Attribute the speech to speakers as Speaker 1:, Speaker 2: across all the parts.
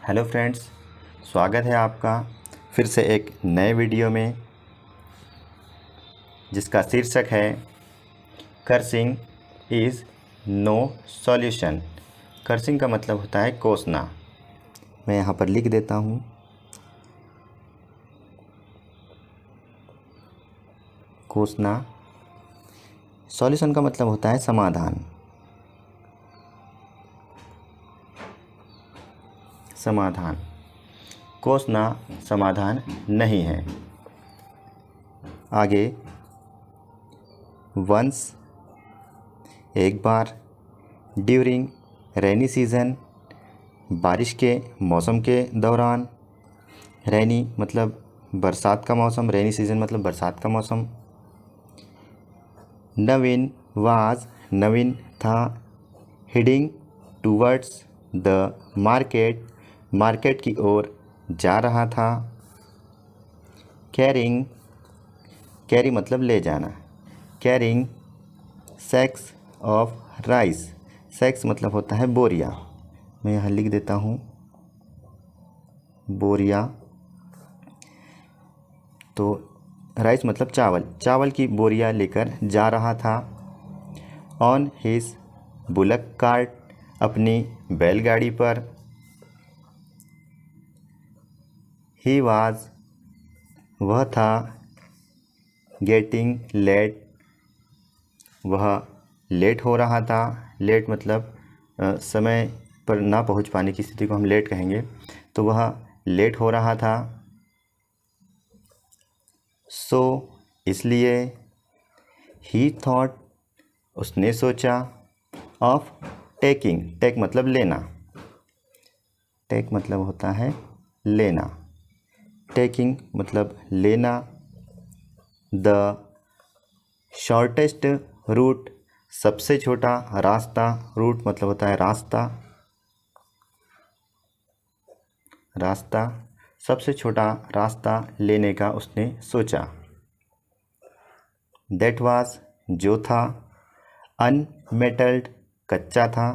Speaker 1: Hello friends, स्वागत है आपका फिर से एक नए वीडियो में जिसका शीर्षक है cursing is no solution. Cursing का मतलब होता है कोसना। मैं यहाँ पर लिख देता हूँ। कोसना। सॉल्यूशन का मतलब होता है समाधान। समाधान। कोसना समाधान नहीं है। आगे वंस एक बार, ड्यूरिंग रेनी सीज़न बारिश के मौसम के दौरान। रेनी मतलब बरसात का मौसम, रेनी सीज़न मतलब बरसात का मौसम। नवीन वाज नवीन था, heading towards the market market की ओर जा रहा था। कैरिंग कैरी मतलब ले जाना। Carrying sacks of rice. Sacks मतलब होता है बोरिया। मैं यहाँ लिख देता हूँ बोरिया। तो राइस मतलब चावल, चावल की बोरिया लेकर जा रहा था। ऑन हिज बुलक कार्ट, अपनी बैलगाड़ी पर। ही वाज वह था। गेटिंग लेट वह लेट हो रहा था। लेट मतलब समय पर ना पहुंच पाने की स्थिति को हम लेट कहेंगे। तो वह लेट हो रहा था। सो इसलिए, ही थॉट उसने सोचा, ऑफ टेकिंग टेक मतलब लेना। टेक मतलब होता है लेना। टेकिंग मतलब लेना। द शॉर्टेस्ट रूट सबसे छोटा रास्ता। रूट मतलब होता है रास्ता। रास्ता सबसे छोटा रास्ता लेने का उसने सोचा। दैट वाज जो था, अनमेटल्ड कच्चा था।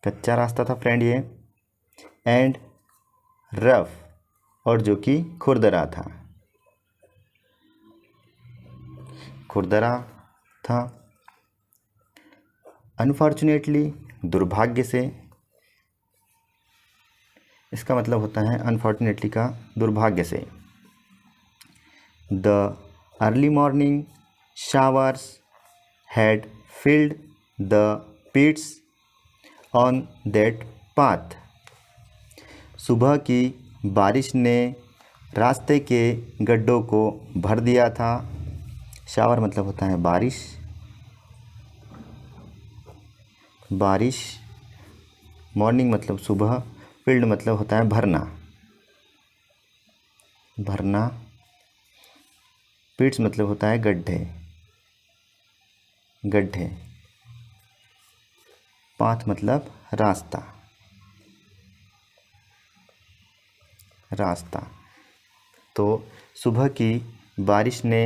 Speaker 1: कच्चा रास्ता था फ्रेंड ये। एंड रफ और जो कि खुरदरा था। खुरदरा था। अनफॉर्चुनेटली दुर्भाग्य से। इसका मतलब होता है अनफॉर्चुनेटली का दुर्भाग्य से। The early morning showers had filled the pits on that path. सुबह की बारिश ने रास्ते के गड्ढों को भर दिया था। शावर मतलब होता है बारिश। बारिश। मॉर्निंग मतलब सुबह। फील्ड मतलब होता है भरना। भरना। पिट्स मतलब होता है गड्ढे। गड्ढे। पाथ मतलब रास्ता। रास्ता। तो सुबह की बारिश ने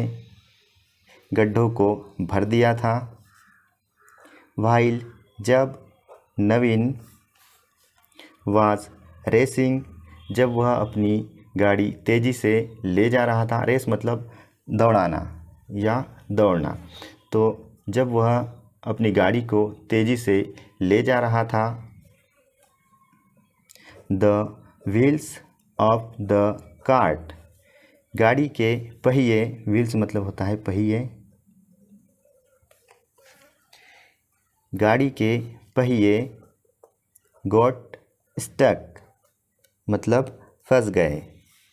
Speaker 1: गड्ढों को भर दिया था। व्हाइल जब, नवीन वाज रेसिंग जब वह अपनी गाड़ी तेज़ी से ले जा रहा था। रेस मतलब दौड़ाना या दौड़ना। तो जब वह अपनी गाड़ी को तेज़ी से ले जा रहा था। The wheels of the cart गाड़ी के पहिए। व्हील्स मतलब होता है पहिए। गाड़ी के पहिए गॉट स्टक मतलब फंस गए।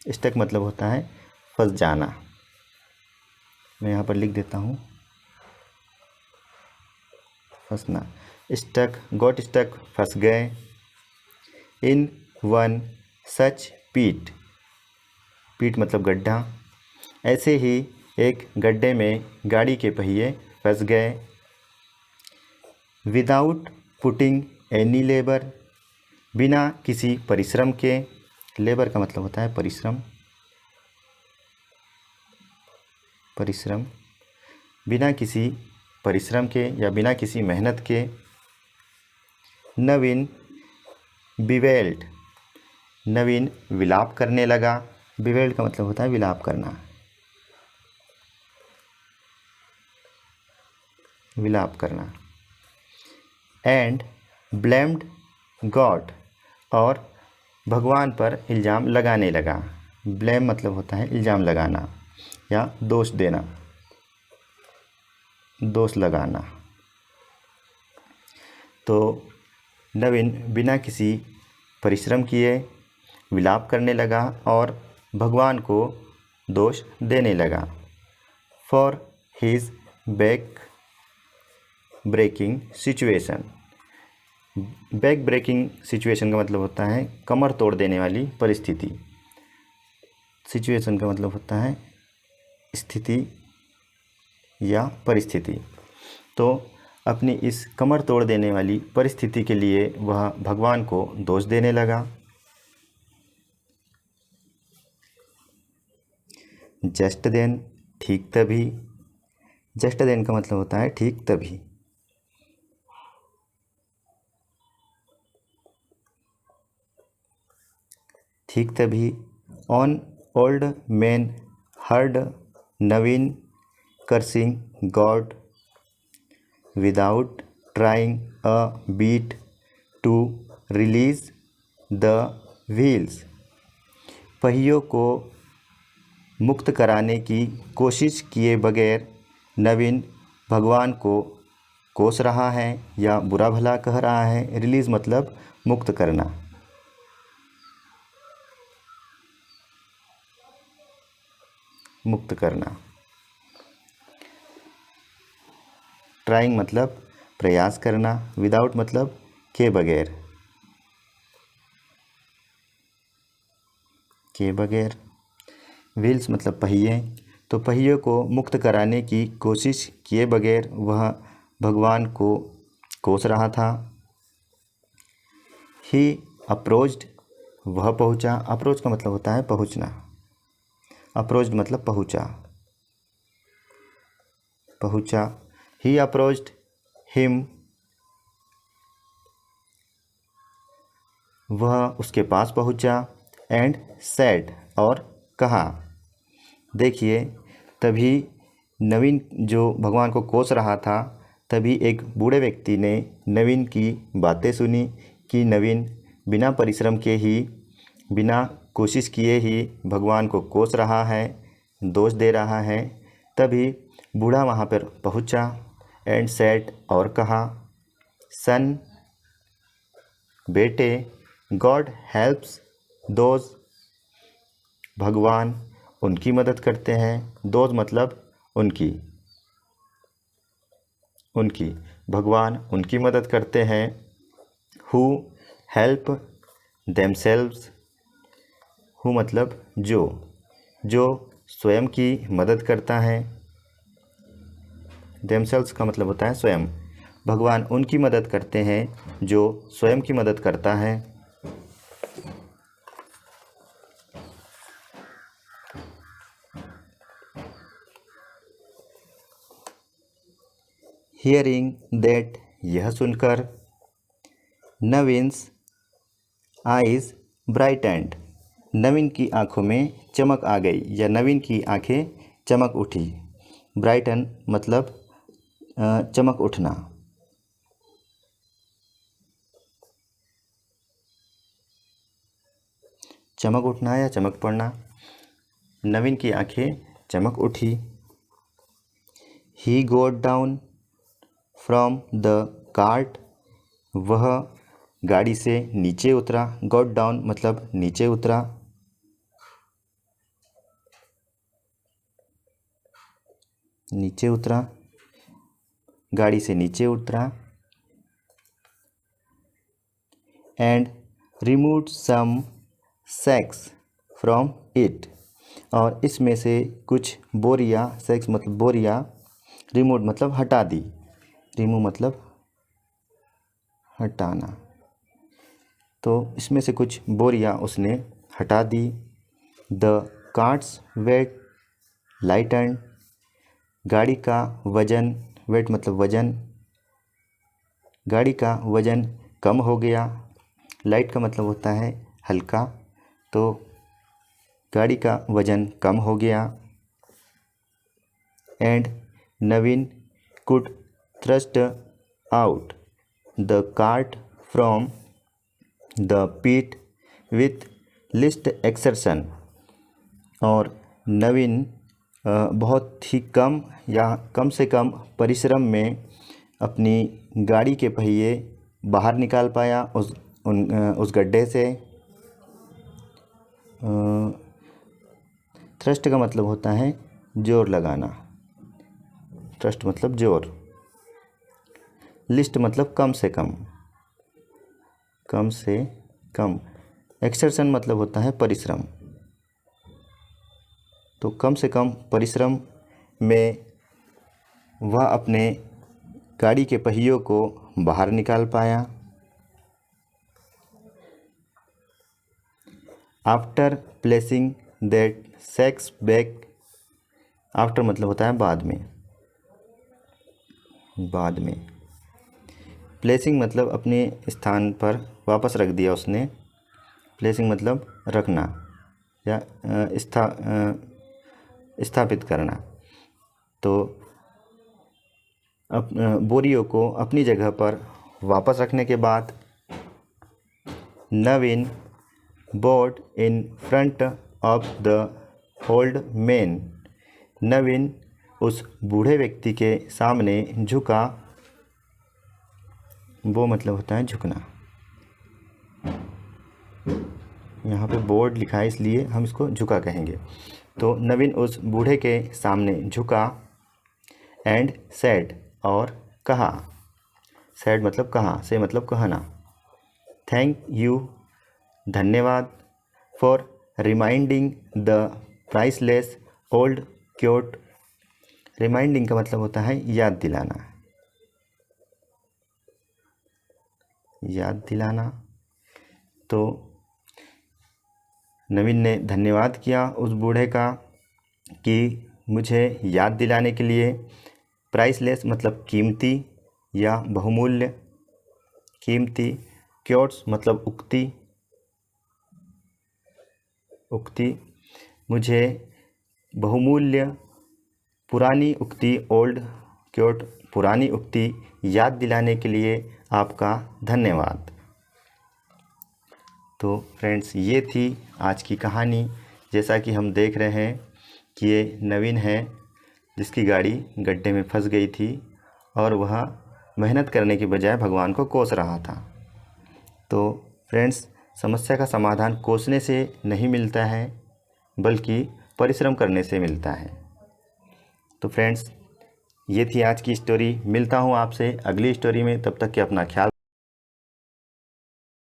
Speaker 1: स्टक मतलब होता है फंस जाना। मैं यहाँ पर लिख देता हूँ फंसना। स्टक गॉट स्टक फंस गए। इन वन सच पीट। पीट मतलब गड्ढा। ऐसे ही एक गड्ढे में गाड़ी के पहिए फंस गए। विदाउट पुटिंग एनी लेबर बिना किसी परिश्रम के। लेबर का मतलब होता है परिश्रम। परिश्रम। बिना किसी परिश्रम के या बिना किसी मेहनत के। नवीन बिवेल्ड, नवीन विलाप करने लगा। बिवेल्ड का मतलब होता है विलाप करना, विलाप करना। एंड ब्लेम्ड गॉड, और भगवान पर इल्ज़ाम लगाने लगा। ब्लेम मतलब होता है इल्ज़ाम लगाना या दोष देना, दोष लगाना। तो नवीन बिना किसी परिश्रम किए विलाप करने लगा और भगवान को दोष देने लगा। For his back breaking situation, back breaking situation का मतलब होता है कमर तोड़ देने वाली परिस्थिति। सिचुएशन का मतलब होता है स्थिति या परिस्थिति। तो अपनी इस कमर तोड़ देने वाली परिस्थिति के लिए वह भगवान को दोष देने लगा। जस्ट देन, ठीक तभी। जस्ट देन का मतलब होता है ठीक तभी। ठीक तभी। An old man heard Naveen cursing God without trying a bit to release the wheels. पहियों को मुक्त कराने की कोशिश किए बगैर नवीन भगवान को कोस रहा है या बुरा भला कह रहा है। रिलीज मतलब मुक्त करना। मुक्त करना। ट्राइंग मतलब प्रयास करना। विदाउट मतलब के बगैर, के बगैर। व्हील्स मतलब पहिए। तो पहियों को मुक्त कराने की कोशिश किए बगैर वह भगवान को कोस रहा था। ही अप्रोच्ड, वह पहुँचा। अप्रोच का मतलब होता है पहुँचना। अप्रोच्ड मतलब पहुँचा, पहुँचा। ही अप्रोच्ड हिम, वह उसके पास पहुँचा। एंड सेड, और कहा। देखिए, तभी नवीन जो भगवान को कोस रहा था, तभी एक बूढ़े व्यक्ति ने नवीन की बातें सुनी कि नवीन बिना परिश्रम के ही, बिना कोशिश किए ही भगवान को कोस रहा है, दोष दे रहा है। तभी बूढ़ा वहाँ पर पहुँचा। एंड सेड, और कहा। सन, बेटे। गॉड हेल्प्स दोज, भगवान उनकी मदद करते हैं। दोज मतलब उनकी, उनकी। भगवान उनकी मदद करते हैं। हु हेल्प देमसेल्व्स, हु मतलब जो, जो स्वयं की मदद करता है। देमसेल्व्स का मतलब होता है स्वयं। भगवान उनकी मदद करते हैं जो स्वयं की मदद करता है। हियरिंग दैट, यह सुनकर। नवीन्स आइज ब्राइटेंड, नवीन की आँखों में चमक आ गई या नवीन की आँखें चमक उठी। ब्राइटन मतलब चमक उठना। चमक उठना या चमक पड़ना। नवीन की आँखें चमक उठी। ही गोट डाउन फ्रॉम द कार्ट, वह गाड़ी से नीचे उतरा। गॉट डाउन मतलब नीचे उतरा। नीचे उतरा, गाड़ी से नीचे उतरा। And removed some sacks from it, और इसमें से कुछ बोरियां, सैक्स मतलब बोरियां, रिमूव मतलब हटा दी। रिमूव मतलब हटाना। तो इसमें से कुछ बोरियां उसने हटा दी। द कार्ट्स वेट लाइटन, गाड़ी का वजन, वेट मतलब वजन, गाड़ी का वजन कम हो गया। लाइट का मतलब होता है हल्का, तो गाड़ी का वजन कम हो गया। And Naveen could thrust out the cart from the pit with least exertion। और नवीन बहुत ही कम या कम से कम परिश्रम में अपनी गाड़ी के पहिए बाहर निकाल पाया उस गड्ढे से। थ्रस्ट का मतलब होता है जोर लगाना, थ्रस्ट मतलब जोर। लिस्ट मतलब कम से कम, कम से कम। एक्सर्शन मतलब होता है परिश्रम, तो कम से कम परिश्रम में वह अपने गाड़ी के पहियों को बाहर निकाल पाया। After placing that sacks back, after मतलब होता है बाद में, बाद में। प्लेसिंग मतलब अपने स्थान पर वापस रख दिया उसने। प्लेसिंग मतलब रखना या स्थापित करना। तो बोरियों को अपनी जगह पर वापस रखने के बाद Naveen bowed in front of the old man, Naveen उस बूढ़े व्यक्ति के सामने झुका। वो मतलब होता है झुकना। यहाँ पे बोर्ड लिखा है इसलिए हम इसको झुका कहेंगे। तो नवीन उस बूढ़े के सामने झुका। एंड सैड और कहा, सैड मतलब कहा, से मतलब कहना। थैंक यू धन्यवाद, for reminding the priceless old quote. Reminding का मतलब होता है याद दिलाना, याद दिलाना। तो नवीन ने धन्यवाद किया उस बूढ़े का कि मुझे याद दिलाने के लिए। प्राइसलेस मतलब कीमती या बहुमूल्य, कीमती। क्योट्स मतलब उक्ति, उक्ति। मुझे बहुमूल्य पुरानी उक्ति, ओल्ड क्योट, पुरानी उक्ति याद दिलाने के लिए आपका धन्यवाद। तो फ्रेंड्स, ये थी आज की कहानी। जैसा कि हम देख रहे हैं कि ये नवीन है जिसकी गाड़ी गड्ढे में फंस गई थी और वह मेहनत करने के बजाय भगवान को कोस रहा था। तो फ्रेंड्स, समस्या का समाधान कोसने से नहीं मिलता है बल्कि परिश्रम करने से मिलता है। तो फ्रेंड्स, ये थी आज की स्टोरी। मिलता हूँ आपसे अगली स्टोरी में, तब तक के अपना ख्याल